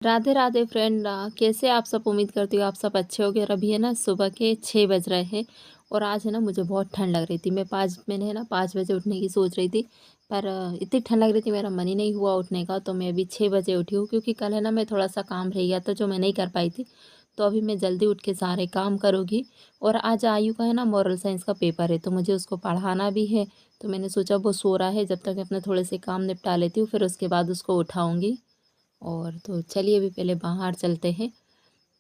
Radhe Radhe friend, कैसे आप सब। उम्मीद करती हूँ आप सब अच्छे होंगे। और अभी है ना सुबह के 6 बज रहे हैं। और आज है ना मुझे बहुत ठंड लग रही थी। मैंने है ना 5 बजे उठने की सोच रही थी। पर इतनी ठंड लग रही थी, मेरा मन ही नहीं हुआ उठने का। तो मैं अभी 6 बजे उठी हूँ, क्योंकि कल है ना मैं थोड़ा सा काम रह गया था जो मैं नहीं कर पाई थी। तो अभी मैं जल्दी उठ के सारे काम करूँगी। और आज आयु का है ना मॉरल साइंस का पेपर है, तो मुझे उसको पढ़ाना भी है। तो मैंने सोचा वो सो रहा है, जब तक मैं अपने थोड़े से काम निपटा लेती हूँ, फिर उसके बाद उसको उठाऊँगी। और तो चलिए अभी पहले बाहर चलते हैं।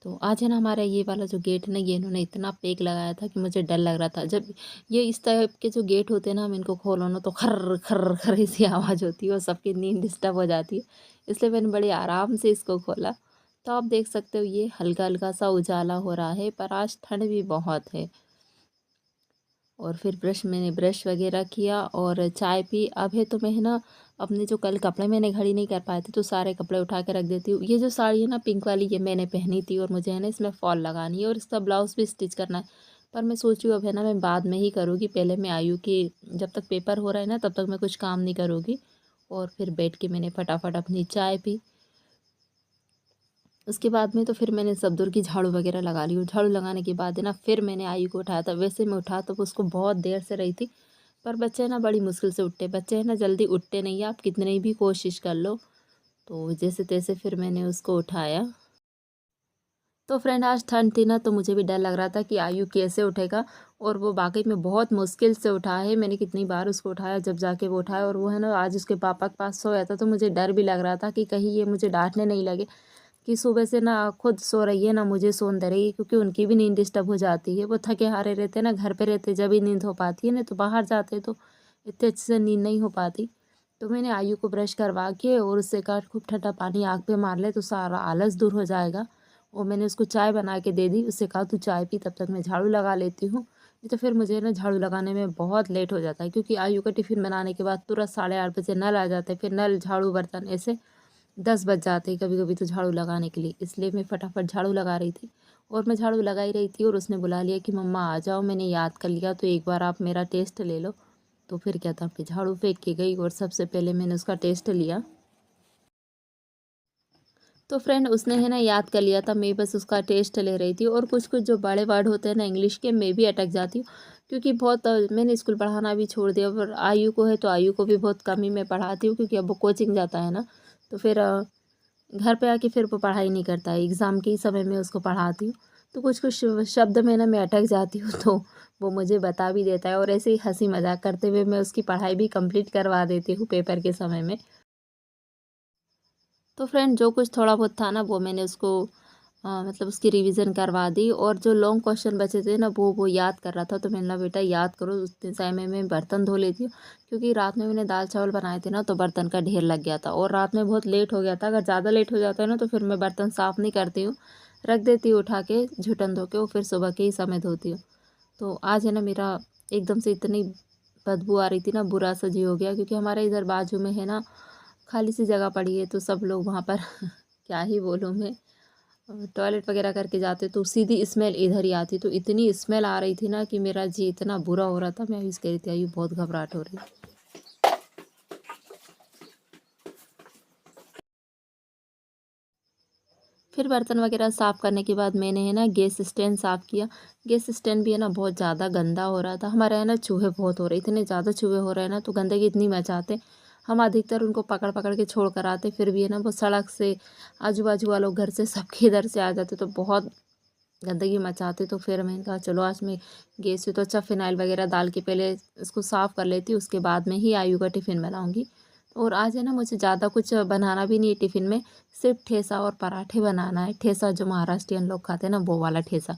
तो आज है ना हमारा ये वाला जो गेट है ना, ये इन्होंने इतना पेक लगाया था कि मुझे डर लग रहा था। जब ये इस टाइप के जो गेट होते हैं ना, हम इनको खोलो ना तो खर्र खर्र खर्र ऐसी आवाज़ होती है और सबकी नींद डिस्टर्ब हो जाती है। इसलिए मैंने बड़े आराम से इसको खोला। तो आप देख सकते हो ये हल्का हल्का सा उजाला हो रहा है, पर आज ठंड भी बहुत है। और फिर मैंने ब्रश वगैरह किया और चाय पी। अब है तो मैं है ना अपने जो कल कपड़े मैंने घड़ी नहीं कर पाए थे, तो सारे कपड़े उठा के रख देती हूँ। ये जो साड़ी है ना पिंक वाली, ये मैंने पहनी थी और मुझे है ना इसमें फॉल लगानी है और इसका ब्लाउज़ भी स्टिच करना है। पर मैं सोच रही हूँ अब है ना मैं बाद में ही करूँगी। पहले मैं आयु की, जब तक पेपर हो रहा है ना तब तक मैं कुछ काम नहीं करूँगी। और फिर बैठ के मैंने फटाफट अपनी चाय पी। उसके बाद में तो फिर मैंने सब दूर की झाड़ू वगैरह लगा ली। और झाड़ू लगाने के बाद है ना फिर मैंने आयु को उठाया था। वैसे मैं उठा तो उसको बहुत देर से रही थी, पर बच्चे ना बड़ी मुश्किल से उठते। बच्चे हैं ना जल्दी उठते नहीं है, आप कितनी भी कोशिश कर लो। तो जैसे तैसे फिर मैंने उसको उठाया। तो फ्रेंड आज ठंड थी ना, तो मुझे भी डर लग रहा था कि आयु कैसे उठेगा। और वो वाकई में बहुत मुश्किल से उठा है। मैंने कितनी बार उसको उठाया, जब जाके वो उठाया। और वो है ना आज उसके पापा के पास सोया था, तो मुझे डर भी लग रहा था कि कहीं ये मुझे डांटने नहीं लगे कि सुबह से ना खुद सो रही है ना मुझे सोने दे रही है, क्योंकि उनकी भी नींद डिस्टर्ब हो जाती है। वो थके हारे रहते हैं ना, घर पे रहते जब ही नींद हो पाती है ना, तो बाहर जाते तो इतने अच्छे से नींद नहीं हो पाती। तो मैंने आयु को ब्रश करवा के और उससे कहा खूब ठंडा पानी आँख पे मार ले तो सारा आलस दूर हो जाएगा। और मैंने उसको चाय बना के दे दी। उससे कहा तू चाय पी, तब तक मैं झाड़ू लगा लेती हूँ। नहीं तो फिर मुझे ना झाड़ू लगाने में बहुत लेट हो जाता है, क्योंकि आयु का टिफ़िन बनाने के बाद तुरंत 8:30 बजे नल आ जाते हैं। फिर नल, झाड़ू, बर्तन ऐसे 10 बज जाते हैं कभी कभी तो झाड़ू लगाने के लिए। इसलिए मैं फटाफट झाड़ू लगा रही थी। और मैं झाड़ू लगा ही रही थी और उसने बुला लिया कि मम्मा आ जाओ, मैंने याद कर लिया तो एक बार आप मेरा टेस्ट ले लो। तो फिर क्या था, फिर झाड़ू फेंक के गई और सबसे पहले मैंने उसका टेस्ट लिया। तो फ्रेंड उसने है ना याद कर लिया था, मैं बस उसका टेस्ट ले रही थी। और कुछ कुछ जो बड़े वर्ड होते हैं ना इंग्लिश के, मैं भी अटक जाती हूँ। क्योंकि बहुत मैंने स्कूल पढ़ाना भी छोड़ दिया। और आयु को है तो आयु को भी बहुत कम ही मैं पढ़ाती हूँ, क्योंकि अब वो कोचिंग जाता है ना। तो फिर घर पे आके फिर वो पढ़ाई नहीं करता है, एग्ज़ाम के ही समय में उसको पढ़ाती हूँ। तो कुछ कुछ शब्द में ना मैं अटक जाती हूँ, तो वो मुझे बता भी देता है। और ऐसे ही हंसी मजाक करते हुए मैं उसकी पढ़ाई भी कंप्लीट करवा देती हूँ पेपर के समय में। तो फ्रेंड जो कुछ थोड़ा बहुत था ना वो मैंने उसको मतलब उसकी रिवीजन करवा दी। और जो लॉन्ग क्वेश्चन बचे थे ना वो याद कर रहा था। तो मैंने कहा बेटा याद करो, उतने समय में बर्तन धो लेती हूँ। क्योंकि रात में मैंने दाल चावल बनाए थे ना, तो बर्तन का ढेर लग गया था और रात में बहुत लेट हो गया था। अगर ज़्यादा लेट हो जाता है ना तो फिर मैं बर्तन साफ़ नहीं करती हूँ, रख देती हूँ उठा के झुटन धो के, और फिर सुबह के ही समय धोती हूँ। तो आज है ना मेरा एकदम से इतनी बदबू आ रही थी ना, बुरा सा जी हो गया। क्योंकि हमारे इधर बाजू में है ना खाली सी जगह पड़ी है, तो सब लोग वहाँ पर क्या ही बोलूँ मैं, टॉयलेट वगैरह करके जाते तो सीधी स्मेल इधर ही आती। तो इतनी स्मेल आ रही थी ना कि मेरा जी इतना बुरा हो रहा था। मैं अभी कह रही थी आयु बहुत घबराहट हो रही है। फिर बर्तन वगैरह साफ़ करने के बाद मैंने है ना गैस स्टैंड साफ़ किया। गैस स्टैंड भी है ना बहुत ज़्यादा गंदा हो रहा था। हमारे यहाँ ना चूहे बहुत हो रहे, इतने ज़्यादा चूहे हो रहे हैं ना, तो गंदगी इतनी मचाते। हम अधिकतर उनको पकड़ पकड़ के छोड़ कर आते, फिर भी है ना वो सड़क से, आजू बाजू वालों घर से, सबके इधर से आ जाते, तो बहुत गंदगी मचाते। तो फिर मैंने कहा चलो आज मैं गैस से तो अच्छा फ़िनाइल वगैरह डाल के पहले इसको साफ़ कर लेती हूँ, उसके बाद में ही आयु का टिफ़िन बनाऊँगी। और आज है ना मुझे ज़्यादा कुछ बनाना भी नहीं है टिफ़िन में, सिर्फ ठेसा और पराठे बनाना है। ठेसा जो महाराष्ट्रियन लोग खाते हैं ना, वो वाला ठेसा।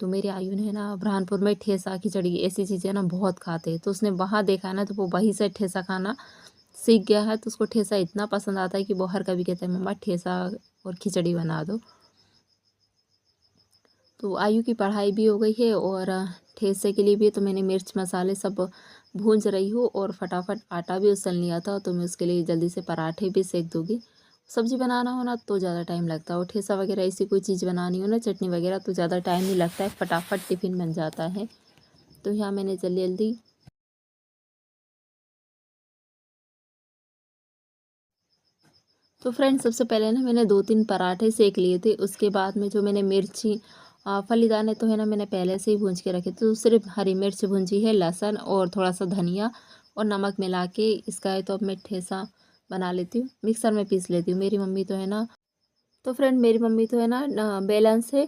तो मेरी आयु ने है ना बुरहानपुर में ठेसा, खिचड़ी ऐसी चीज़ें ना बहुत खाते हैं, तो उसने वहाँ देखा है ना, तो वो वहीं से ठेसा खाना सीख गया है। तो उसको ठेसा इतना पसंद आता है कि वो हर कभी कहता है मम्मा ठेसा और खिचड़ी बना दो। तो आयु की पढ़ाई भी हो गई है और ठेसे के लिए भी तो मैंने मिर्च मसाले सब भूंज रही हूँ। और फटाफट आटा भी उसल लिया था, तो मैं उसके लिए जल्दी से पराठे भी सेक दूँगी। सब्ज़ी बनाना हो ना तो ज़्यादा टाइम लगता है, और ठेसा वगैरह ऐसी कोई चीज़ बनानी हो ना, चटनी वगैरह, तो ज़्यादा टाइम नहीं लगता है, फटाफट टिफ़िन बन जाता है। तो यहाँ मैंने जल्दी जल्दी तो फ्रेंड्स सबसे पहले ना मैंने 2-3 पराठे सेक लिए थे, उसके बाद में जो मैंने मिर्ची फलीदाने तो है ना मैंने पहले से ही भून के रखे थे, तो सिर्फ हरी मिर्च भूंजी है, लहसुन और थोड़ा-सा धनिया और नमक मिला के इसका है तो अब मैं ठेसा बना लेती हूँ, मिक्सर में पीस लेती हूँ। मेरी मम्मी तो है ना तो फ्रेंड मेरी मम्मी तो है ना बेलन से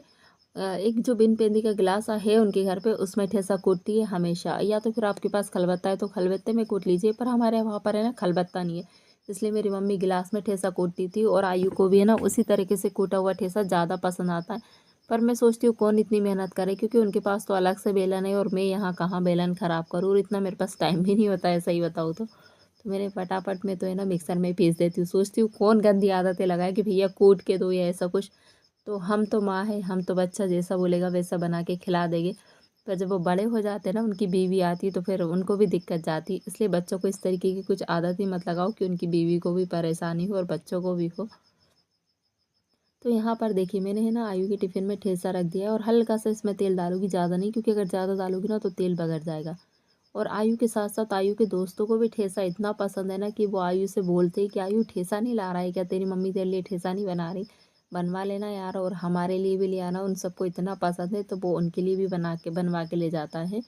एक जो बिन पेंदी का गिलास है उनके घर पे, उसमें ठेसा कूटती है हमेशा, या तो फिर आपके पास खलबत्ता है तो खलबत्ते में कूट लीजिए, पर हमारे वहाँ पर है ना खलबत्ता नहीं है, इसलिए मेरी मम्मी गिलास में ठेसा कूटती थी। और आयु को भी है ना उसी तरीके से कूटा हुआ ठेसा ज़्यादा पसंद आता है। पर मैं सोचती हूँ कौन इतनी मेहनत करे, क्योंकि उनके पास तो अलग से बेलन है और मैं यहाँ कहाँ बेलन ख़राब करूँ, और इतना मेरे पास टाइम भी नहीं होता है सही बताऊँ तो मैंने फटाफट में तो है ना मिक्सर में पीस देती हूँ। सोचती हूँ कौन गंदी आदतें लगाए कि भैया कूट के दो या ऐसा कुछ। तो हम तो माँ है, हम तो बच्चा जैसा बोलेगा वैसा बना के खिला देंगे। पर जब वो बड़े हो जाते हैं ना, उनकी बीवी आती है तो फिर उनको भी दिक्कत जाती है। इसलिए बच्चों को इस तरीके की कुछ आदत ही मत लगाओ कि उनकी बीवी को भी परेशानी हो और बच्चों को भी हो। तो यहाँ पर देखिए मैंने है ना आयु के टिफ़िन में ठेसा रख दिया है, और हल्का सा इसमें तेल डालूँगी, ज़्यादा नहीं, क्योंकि अगर ज़्यादा डालूँगी ना तो तेल बगड़ जाएगा। और आयु के साथ-साथ आयु के दोस्तों को भी ठेसा इतना पसंद है ना कि वो आयु से बोलते हैं कि आयु ठेसा नहीं ला रहा है क्या? तेरी मम्मी तेरे लिए ठेसा नहीं बना रही? बनवा लेना यार, और हमारे लिए भी ले आना। उन सबको इतना पसंद है तो वो उनके लिए भी बनवा के ले जाता है।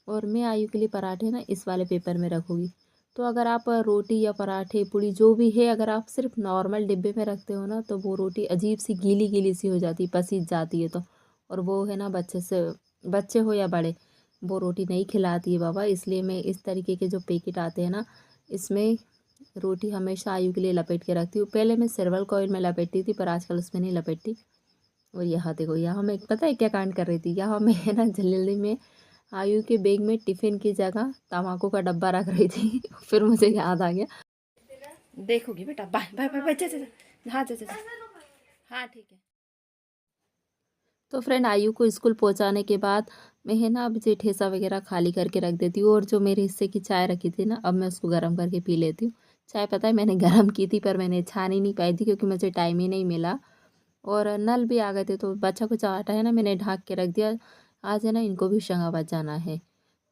और मैं आयु के लिए पराठे ना इस वाले पेपर में रखूँगी। तो अगर आप रोटी या पराठे, पूड़ी जो भी है, अगर आप सिर्फ़ नॉर्मल डिब्बे में रखते हो ना, तो वो रोटी अजीब-सी गीली-गीली सी हो जाती है, पसीज जाती है तो। और वो है ना बच्चे हो या बड़े, वो रोटी नहीं खिलाती है बाबा। इसलिए मैं इस तरीके के जो पैकेट आते हैं ना, इसमें रोटी हमेशा आयु के लिए लपेट के रखती हूँ। पहले मैं सिल्वर कॉइल में लपेटती थी, पर आजकल उसमें नहीं लपेटती। और यहाँ देखो, यहाँ मैं पता है क्या कांड कर रही थी? यहाँ मैं है ना जल्दी में आयु के बैग में टिफ़िन की जगह तम्बाकू का डब्बा रख रही थी। फिर मुझे याद आ गया। देखोगी बेटा, बाय बाय बाय बाय, जा जा जा, हाँ जा जा जा, हाँ ठीक है। तो फ्रेंड आयु को स्कूल पहुंचाने के बाद मैं है ना अब ये ठेसा वगैरह खाली करके रख देती हूँ, और जो मेरे हिस्से की चाय रखी थी ना, अब मैं उसको गर्म करके पी लेती हूँ। चाय पता है मैंने गर्म की थी, पर मैंने छान ही नहीं पाई थी क्योंकि मुझे टाइम ही नहीं मिला, और नल भी आ गए थे, तो बच्चा कुछ आटा है ना मैंने ढक के रख दिया। आज है ना इनको भी होशंगाबाद जाना है,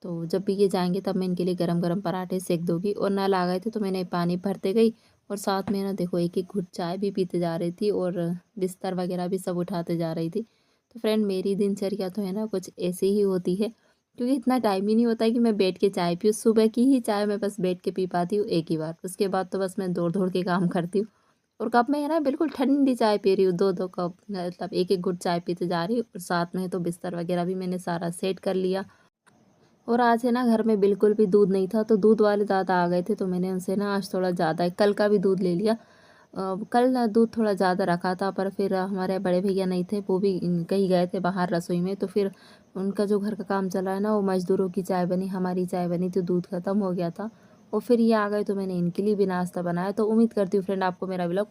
तो जब भी ये जाएंगे तब मैं इनके लिए गरम गरम पराठे सेक दूंगी। और नल आ गए थे तो मैंने पानी भरते गई, और साथ में ना देखो एक एक घुट चाय भी पीते जा रही थी, और बिस्तर वगैरह भी सब उठाते जा रही थी। तो फ्रेंड मेरी दिनचर्या तो है ना कुछ ऐसी ही होती है, क्योंकि इतना टाइम ही नहीं होता है कि मैं बैठ के चाय पीऊँ। सुबह की ही चाय मैं बस बैठ के पी पाती हूँ एक ही बार, उसके बाद तो बस मैं दौड़ दौड़ के काम करती हूँ। और कप में है ना बिल्कुल ठंडी चाय पी रही हूँ, 2-2 कप, मतलब एक एक घुट चाय पीते जा रही हूँ, और साथ में तो बिस्तर वगैरह भी मैंने सारा सेट कर लिया। और आज है ना घर में बिल्कुल भी दूध नहीं था, तो दूध वाले दादा आ गए थे, तो मैंने उनसे ना आज थोड़ा ज़्यादा कल का भी दूध ले लिया। कल ना दूध थोड़ा ज़्यादा रखा था, पर फिर हमारे बड़े भैया नहीं थे, वो भी कहीं गए थे बाहर रसोई में, तो फिर उनका जो घर का काम चल रहा है ना, वो मज़दूरों की चाय बनी, हमारी चाय बनी, तो दूध ख़त्म हो गया था। और फिर ये आ गए तो मैंने इनके लिए भी नाश्ता बनाया। तो उम्मीद करती हूँ फ्रेंड आपको मेरा व्लॉग